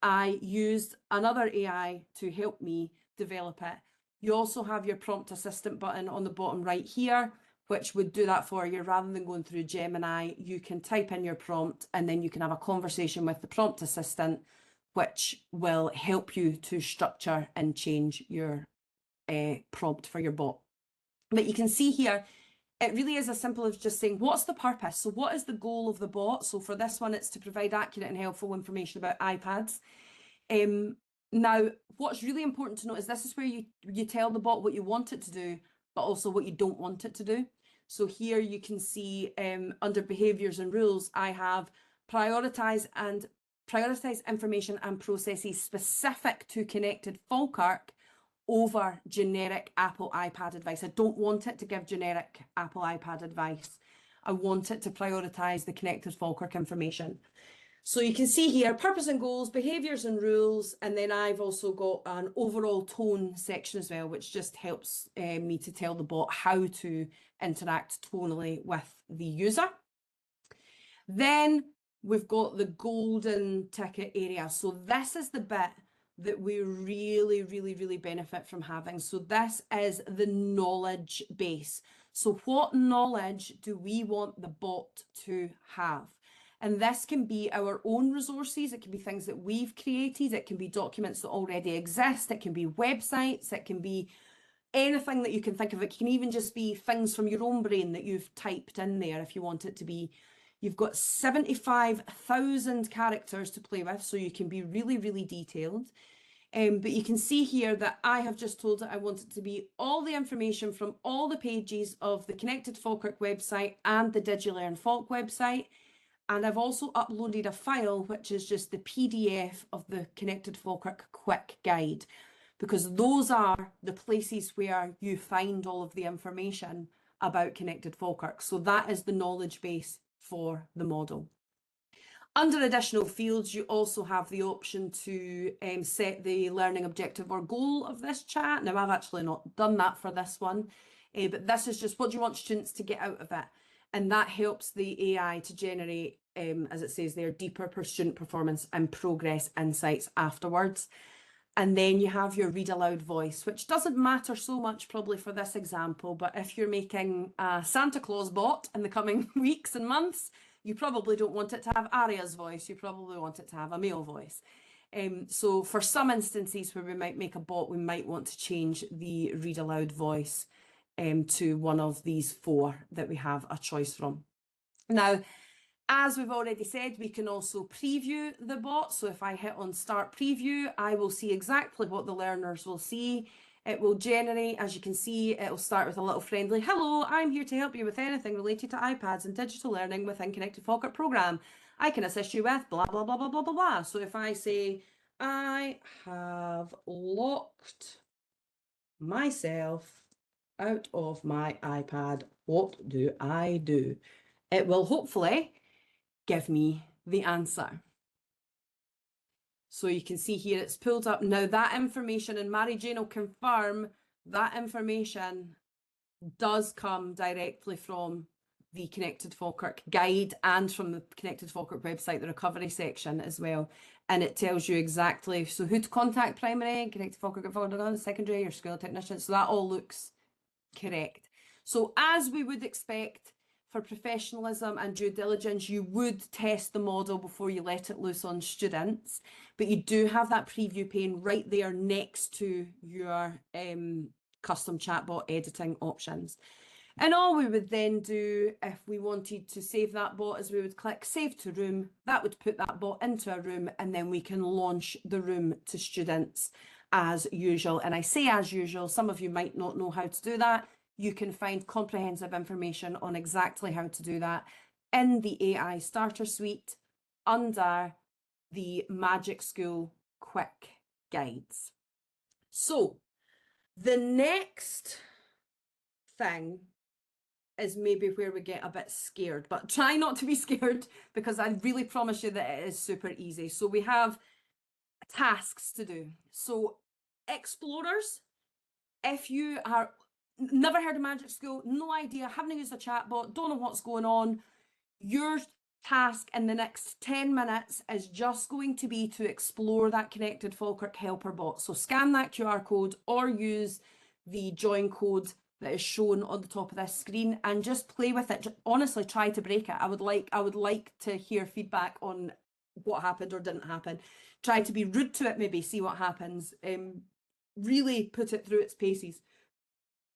I used another AI to help me develop it. You also have your prompt assistant button on the bottom right here, which would do that for you. Rather than going through Gemini, you can type in your prompt and then you can have a conversation with the prompt assistant, which will help you to structure and change your prompt for your bot. But you can see here, it really is as simple as just saying, what's the purpose? So what is the goal of the bot? So for this one, it's to provide accurate and helpful information about iPads. Now, what's really important to note is this is where you tell the bot what you want it to do, but also what you don't want it to do. So here you can see under behaviors and rules, I have prioritize information and processes specific to connected Falkirk over generic Apple iPad advice. I don't want it to give generic Apple iPad advice. I want it to prioritize the connected Falkirk information. So you can see here, purpose and goals, behaviours and rules, and then I've also got an overall tone section as well, which just helps me to tell the bot how to interact tonally with the user. Then we've got the golden ticket area. So this is the bit that we really benefit from having. So this is the knowledge base. So what knowledge do we want the bot to have? And this can be our own resources. It can be things that we've created. It can be documents that already exist. It can be websites. It can be anything that you can think of. It can even just be things from your own brain that you've typed in there if you want it to be. You've got 75,000 characters to play with, so you can be really detailed. But you can see here that I have just told it I want it to be all the information from all the pages of the Connected Falkirk website and the DigiLearn Falk website. And I've also uploaded a file, which is just the PDF of the Connected Falkirk Quick Guide, because those are the places where you find all of the information about Connected Falkirk. So that is the knowledge base for the model. Under additional fields, you also have the option to set the learning objective or goal of this chat. Now, I've actually not done that for this one, but this is just what do you want students to get out of it? And that helps the AI to generate, as it says there, deeper student performance and progress insights afterwards. And then you have your read aloud voice, which doesn't matter so much probably for this example, but if you're making a Santa Claus bot in the coming weeks and months, you probably don't want it to have Aria's voice. You probably want it to have a male voice. So for some instances where we might make a bot, we might want to change the read aloud voice to one of these four that we have a choice from. Now, as we've already said, we can also preview the bot. So if I hit on start preview, I will see exactly what the learners will see. It will generate, as you can see, it will start with a little friendly, hello, I'm here to help you with anything related to iPads and digital learning within Connected Falkirk programme. I can assist you with blah, blah, blah, blah, blah, blah, blah. So if I say, I have locked myself out of my iPad, what do I do? It will hopefully give me the answer. So you can see here it's pulled up. Now that information, and Mary Jane will confirm, that information does come directly from the Connected Falkirk guide and from the Connected Falkirk website, the recovery section as well. And it tells you exactly, so who to contact primary, Connected Falkirk, secondary, your school technician. So that all looks correct. So as we would expect, for professionalism and due diligence, you would test the model before you let it loose on students, but you do have that preview pane right there next to your custom chatbot editing options. And all we would then do if we wanted to save that bot is we would click save to room. That would put that bot into a room, and then we can launch the room to students as usual. And I say as usual, some of you might not know how to do that. You can find comprehensive information on exactly how to do that in the AI Starter Suite under the Magic School Quick Guides. So the next thing is maybe where we get a bit scared, but try not to be scared because I really promise you that it is super easy. So we have tasks to do. So explorers, if you are never heard of Magic School, no idea, haven't used a chatbot, don't know what's going on, your task in the next 10 minutes is just going to be to explore that Connected Falkirk helper bot. So scan that QR code or use the join code that is shown on the top of this screen and just play with it. Honestly, try to break it. I would like to hear feedback on what happened or didn't happen. Try to be rude to it, maybe see what happens. Really put it through its paces.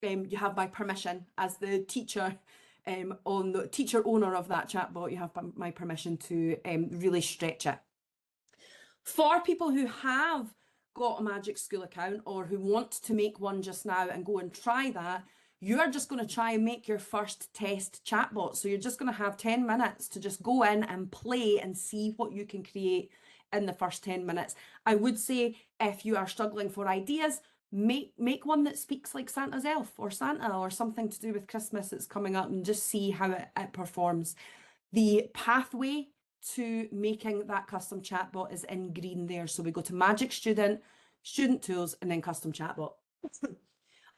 You have my permission as the teacher, on the teacher owner of that chatbot, you have my permission to really stretch it. For people who have got a Magic School account or who want to make one just now and go and try that, you are just going to try and make your first test chatbot. So you're just going to have 10 minutes to just go in and play and see what you can create in the first 10 minutes. I would say if you are struggling for ideas, make one that speaks like Santa's elf or Santa or something to do with Christmas that's coming up, and just see how it performs. The pathway to making that custom chatbot is in green there. So we go to Magic Student, Student Tools, and then Custom Chatbot.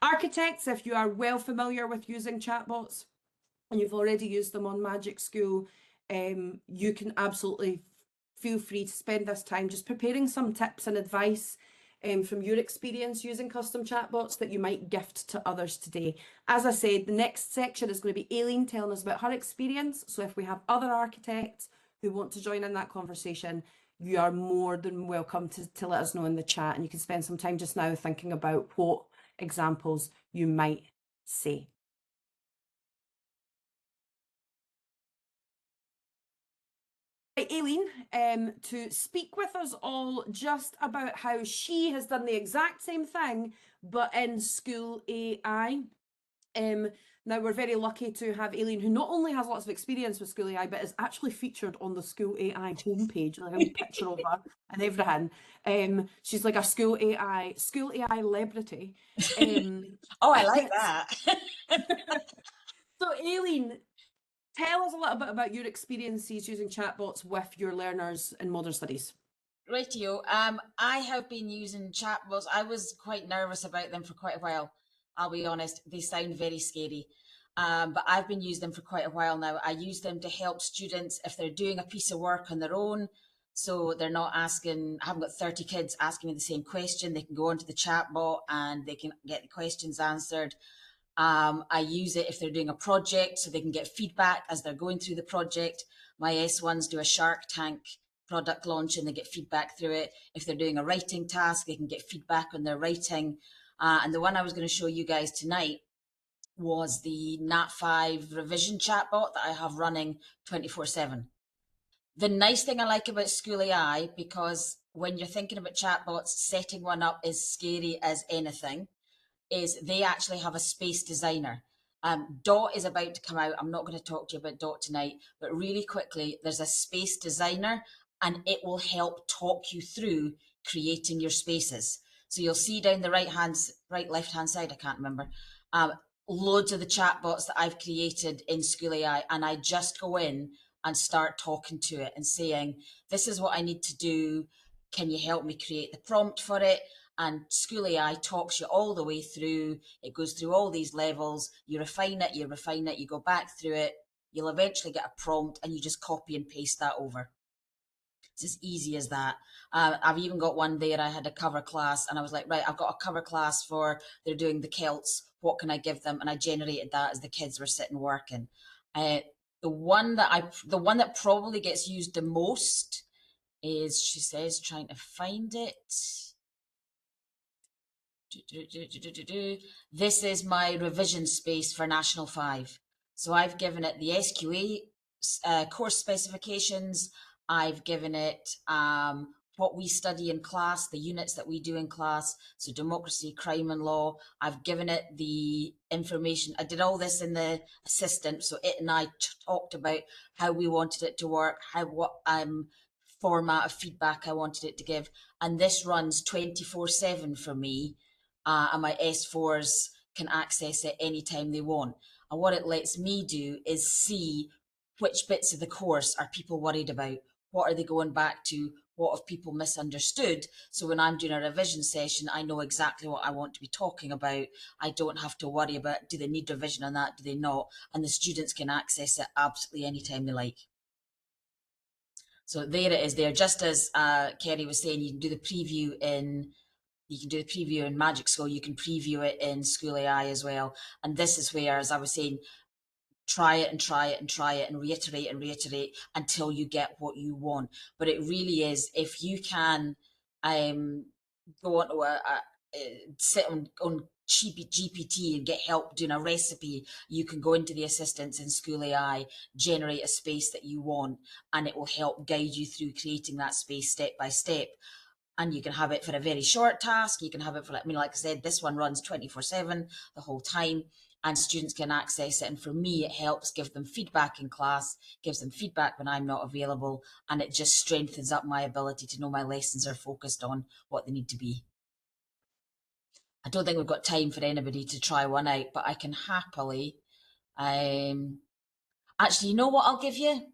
Architects, if you are well familiar with using chatbots and you've already used them on Magic School, you can absolutely feel free to spend this time just preparing some tips and advice from your experience using custom chatbots that you might gift to others today. As I said, the next section is going to be Aileen telling us about her experience. So if we have other architects who want to join in that conversation, you are more than welcome to let us know in the chat, and you can spend some time just now thinking about what examples you might say. Aileen, to speak with us all just about how she has done the exact same thing, but in School AI. Now, we're very lucky to have Aileen, who not only has lots of experience with School AI, but is actually featured on the School AI homepage, like a wee picture of her and everything. She's like a School AI celebrity. Oh, I like that. So, Aileen, tell us a little bit about your experiences using chatbots with your learners in modern studies. Rightio. I have been using chatbots. I was quite nervous about them for quite a while. I'll be honest, they sound very scary. But I've been using them for quite a while now. I use them to help students if they're doing a piece of work on their own. So they're not asking, I haven't got 30 kids asking me the same question. They can go onto the chatbot and they can get the questions answered. I use it if they're doing a project so they can get feedback as they're going through the project. My S1s do a Shark Tank product launch and they get feedback through it. If they're doing a writing task, they can get feedback on their writing. And the one I was going to show you guys tonight was the Nat5 revision chatbot that I have running 24/7. The nice thing I like about School AI, because when you're thinking about chatbots, setting one up is scary as anything, is they actually have a space designer. Dot is about to come out. I'm not going to talk to you about Dot tonight, but really quickly, there's a space designer and it will help talk you through creating your spaces. So you'll see down the left hand side, I can't remember, loads of the chatbots that I've created in School AI, and I just go in and start talking to it and saying, this is what I need to do. Can you help me create the prompt for it? And School AI talks you all the way through. It goes through all these levels. You refine it, you go back through it. You'll eventually get a prompt and you just copy and paste that over. It's as easy as that. I've even got one there. I had a cover class and I was like, right, I've got a cover class for, they're doing the Celts. What can I give them? And I generated that as the kids were sitting working. The one that probably gets used the most is, she says, trying to find it. This is my revision space for National 5. So I've given it the SQA course specifications. I've given it what we study in class, the units that we do in class. So democracy, crime and law. I've given it the information. I did all this in the assistant. So it and I talked about how we wanted it to work, what format of feedback I wanted it to give. And this runs 24/7 for me. And my S4s can access it anytime they want. And what it lets me do is see which bits of the course are people worried about, what are they going back to, what have people misunderstood. So when I'm doing a revision session, I know exactly what I want to be talking about. I don't have to worry about, do they need revision on that, do they not? And the students can access it absolutely anytime they like. So there it is there. Just as Kerry was saying, you can do the preview in Magic School, you can preview it in School AI as well. And this is where, as I was saying, try it and try it and try it and reiterate until you get what you want. But it really is, if you can go onto sit on GPT and get help doing a recipe, you can go into the assistants in School AI, generate a space that you want, and it will help guide you through creating that space step by step. And you can have it for a very short task. You can have it for, like I said, this one runs 24/7 the whole time, and students can access it. And for me, it helps give them feedback in class, gives them feedback when I'm not available, and it just strengthens up my ability to know my lessons are focused on what they need to be. I don't think we've got time for anybody to try one out, but I can happily. Actually, you know what I'll give you?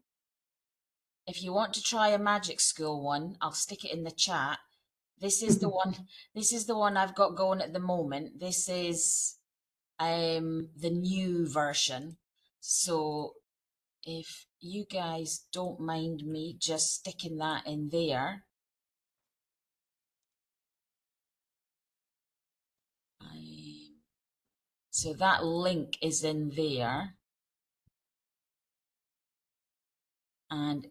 If you want to try a Magic School one, I'll stick it in the chat. This is the one. This is the one I've got going at the moment. This is the new version. So if you guys don't mind me just sticking that in there. So that link is in there. And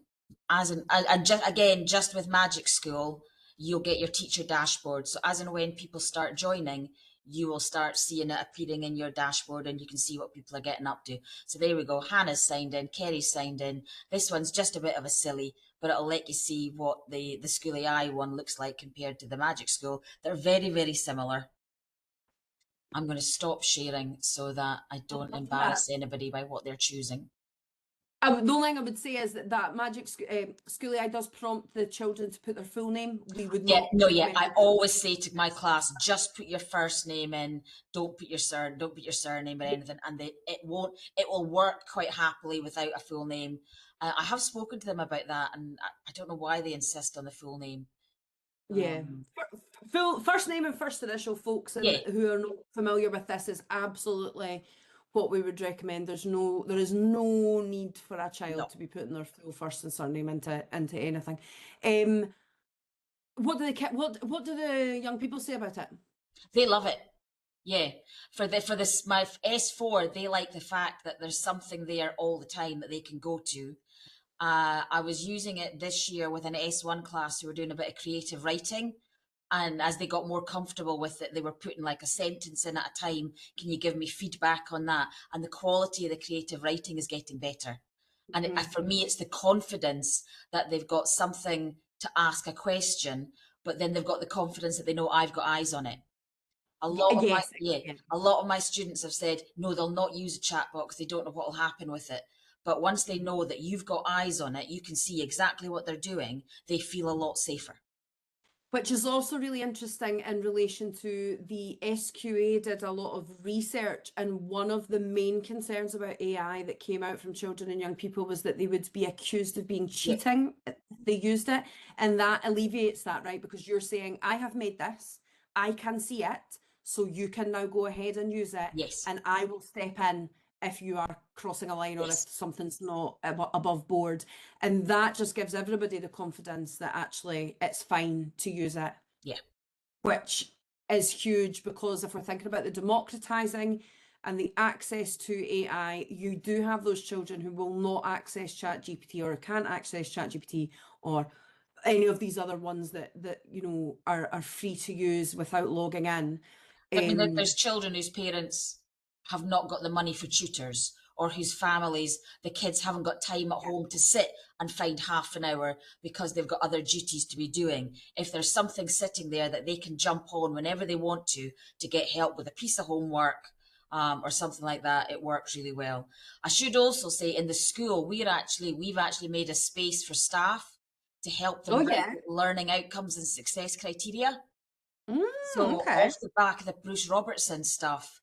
just with Magic School, you'll get your teacher dashboard. So as and when people start joining, you will start seeing it appearing in your dashboard, and you can see what people are getting up to. So there we go. Hannah's signed in, Kerry's signed in. This one's just a bit of a silly, but it'll let you see what the School AI one looks like compared to the Magic School. They're very, very similar. I'm going to stop sharing so that I don't embarrass anybody by what they're choosing. The only thing I would say is that Magic School AI does prompt the children to put their full name. We would not. I always say to my class, just put your first name in. Don't put your surname or anything, and it will work quite happily without a full name. I have spoken to them about that, and I don't know why they insist on the full name. Yeah, full first name and first initial, folks, and who are not familiar with this, is absolutely what we would recommend. There is no need for a child to be putting their full first and surname into anything. What do the young people say about it? They love it. Yeah, for this my S4, they like the fact that there's something there all the time that they can go to. I was using it this year with an S1 class who were doing a bit of creative writing. And as they got more comfortable with it, they were putting like a sentence in at a time. Can you give me feedback on that? And the quality of the creative writing is getting better. And for me, it's the confidence that they've got something to ask a question, but then they've got the confidence that they know I've got eyes on it. A lot of my students have said, no, they'll not use a chat box. They don't know what will happen with it. But once they know that you've got eyes on it, you can see exactly what they're doing, they feel a lot safer. Which is also really interesting in relation to the SQA did a lot of research, and one of the main concerns about AI that came out from children and young people was that they would be accused of being cheating if they used it, and that alleviates that, right? Because you're saying, I have made this, I can see it, so you can now go ahead and use it, and I will step in if you are crossing a line or if something's not above board. And that just gives everybody the confidence that actually it's fine to use it. Yeah. Which is huge, because if we're thinking about the democratizing and the access to AI, you do have those children who will not access ChatGPT or can't access ChatGPT or any of these other ones that you know are free to use without logging in. I mean, there's children whose parents have not got the money for tutors, or whose families, the kids haven't got time at home to sit and find half an hour because they've got other duties to be doing. If there's something sitting there that they can jump on whenever they want to get help with a piece of homework or something like that, it works really well. I should also say, in the school, we've actually made a space for staff to help them write learning outcomes and success criteria. So off the back of the Bruce Robertson stuff,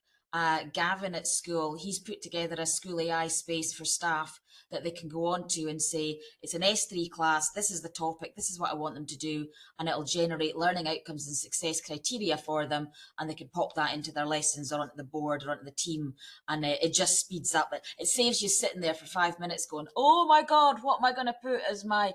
Gavin at school, he's put together a school AI space for staff that they can go on to and say, it's an S3 class, this is the topic, this is what I want them to do, and it'll generate learning outcomes and success criteria for them, and they can pop that into their lessons or onto the board or onto the team, and it just speeds up. It saves you sitting there for 5 minutes going, oh my God, what am I going to put as my...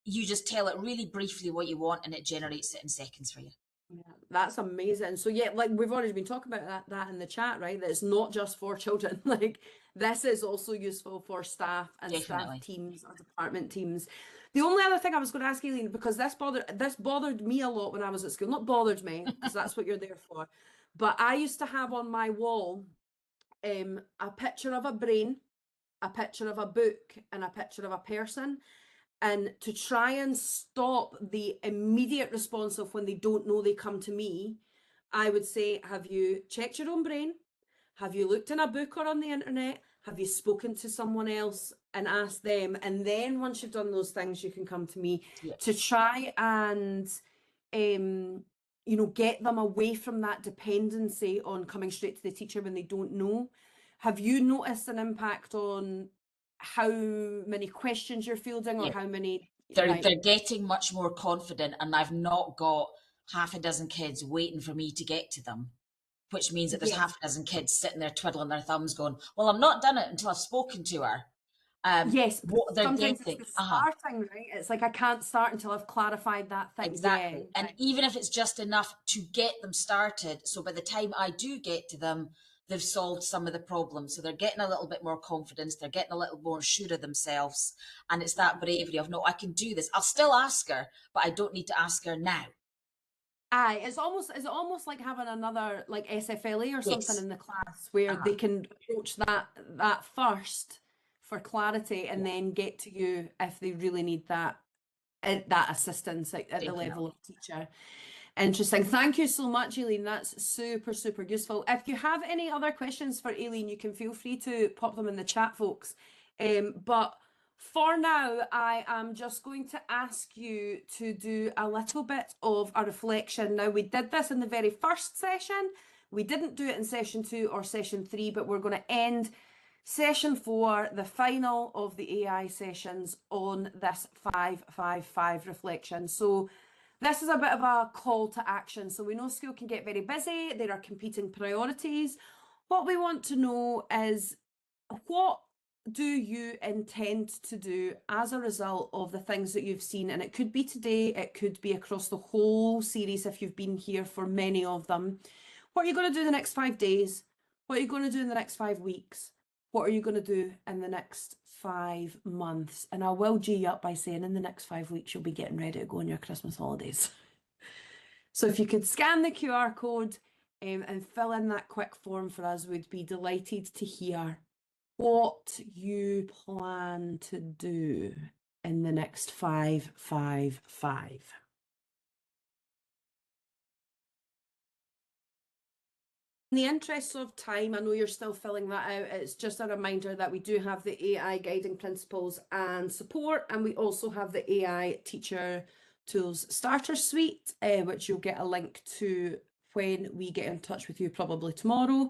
You just tell it really briefly what you want, and it generates it in seconds for you. Yeah, that's amazing. So yeah, like we've already been talking about that in the chat, right? That it's not just for children. Like this is also useful for staff and staff teams or department teams. The only other thing I was going to ask Aileen, because this bothered me a lot when I was at school. Not bothered me, because that's what you're there for. But I used to have on my wall a picture of a brain, a picture of a book, and a picture of a person. And to try and stop the immediate response of when they don't know, they come to me, I would say, have you checked your own brain? Have you looked in a book or on the internet? Have you spoken to someone else and asked them? And then once you've done those things, you can come to me to try and, get them away from that dependency on coming straight to the teacher when they don't know. Have you noticed an impact on how many questions you're fielding or how many? They're getting much more confident, and I've not got half a dozen kids waiting for me to get to them, which means that there's half a dozen kids sitting there twiddling their thumbs going, well, I'm not done it until I've spoken to her. Yes, what they're sometimes getting, it's the starting, right? It's like, I can't start until I've clarified that thing. Exactly. And even if it's just enough to get them started, so by the time I do get to them, they've solved some of the problems. So they're getting a little bit more confidence, they're getting a little more sure of themselves. And it's that bravery of, no, I can do this. I'll still ask her, but I don't need to ask her now. Aye, it's almost like having another like SFLA or something in the class where they can approach that first for clarity and then get to you if they really need that assistance at the level of teacher. Interesting. Thank you so much, Aileen. That's super, super useful. If you have any other questions for Aileen, you can feel free to pop them in the chat, folks. But for now, I am just going to ask you to do a little bit of a reflection. Now, we did this in the very first session. We didn't do it in session 2 or session 3, but we're going to end session 4, the final of the AI sessions, on this 5-5-5 reflection. So this is a bit of a call to action. So we know school can get very busy. There are competing priorities. What we want to know is, what do you intend to do as a result of the things that you've seen? And it could be today, it could be across the whole series if you've been here for many of them. What are you going to do the next 5 days? What are you going to do in the next 5 weeks? What are you going to do in the next 5 months? And I will G you up by saying in the next 5 weeks, you'll be getting ready to go on your Christmas holidays. So if you could scan the QR code and fill in that quick form for us, we'd be delighted to hear what you plan to do in the next 5-5-5. In the interest of time, I know you're still filling that out. It's just a reminder that we do have the AI guiding principles and support, and we also have the AI teacher tools starter suite, which you'll get a link to when we get in touch with you, probably tomorrow.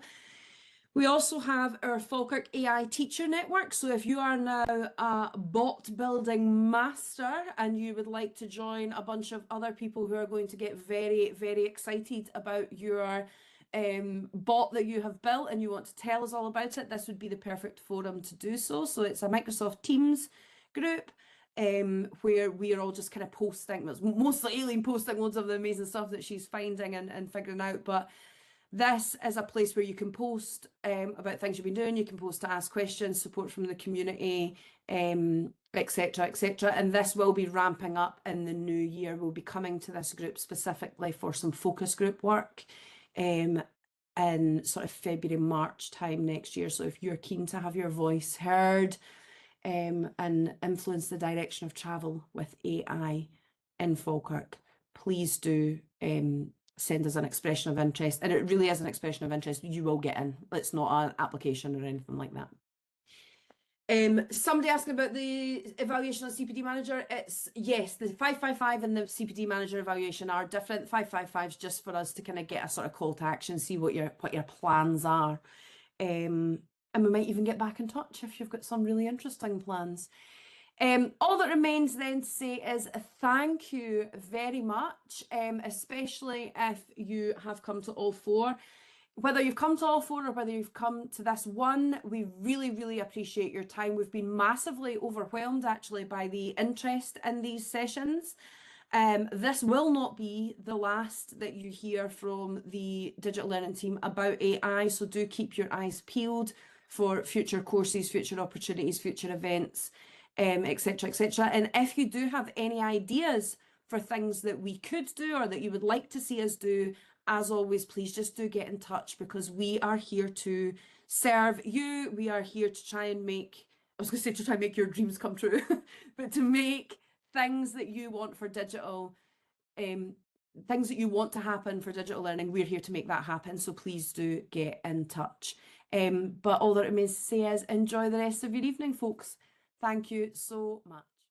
We also have our Falkirk AI Teacher Network. So if you are now a bot building master and you would like to join a bunch of other people who are going to get very, very excited about your bot that you have built and you want to tell us all about it, this would be the perfect forum to do so. So it's a Microsoft Teams group where we are all just kind of posting, mostly Aileen posting loads of the amazing stuff that she's finding and figuring out, but this is a place where you can post about things you've been doing, you can post to ask questions, support from the community, etc., etc. And this will be ramping up in the new year. We'll be coming to this group specifically for some focus group work in sort of February, March time next year. So if you're keen to have your voice heard and influence the direction of travel with AI in Falkirk, please do send us an expression of interest. And it really is an expression of interest. You will get in. It's not an application or anything like that. Somebody asking about the evaluation of CPD manager. It's yes, the 5-5-5 and the CPD manager evaluation are different. 5-5-5 is just for us to kind of get a sort of call to action, see what your plans are. And we might even get back in touch if you've got some really interesting plans. All that remains then to say is thank you very much, especially if you have come to all 4. Whether you've come to all 4 or whether you've come to this one, we really, really appreciate your time. We've been massively overwhelmed actually by the interest in these sessions. This will not be the last that you hear from the digital learning team about AI, so do keep your eyes peeled for future courses, future opportunities, future events, etc., etc. And if you do have any ideas for things that we could do or that you would like to see us do, as always, please just do get in touch, because we are here to serve you. We are here to try and make, I was going to say to try and make your dreams come true, but to make things that you want for digital, things that you want to happen for digital learning, we're here to make that happen. So please do get in touch. But all that remains to say is enjoy the rest of your evening, folks. Thank you so much.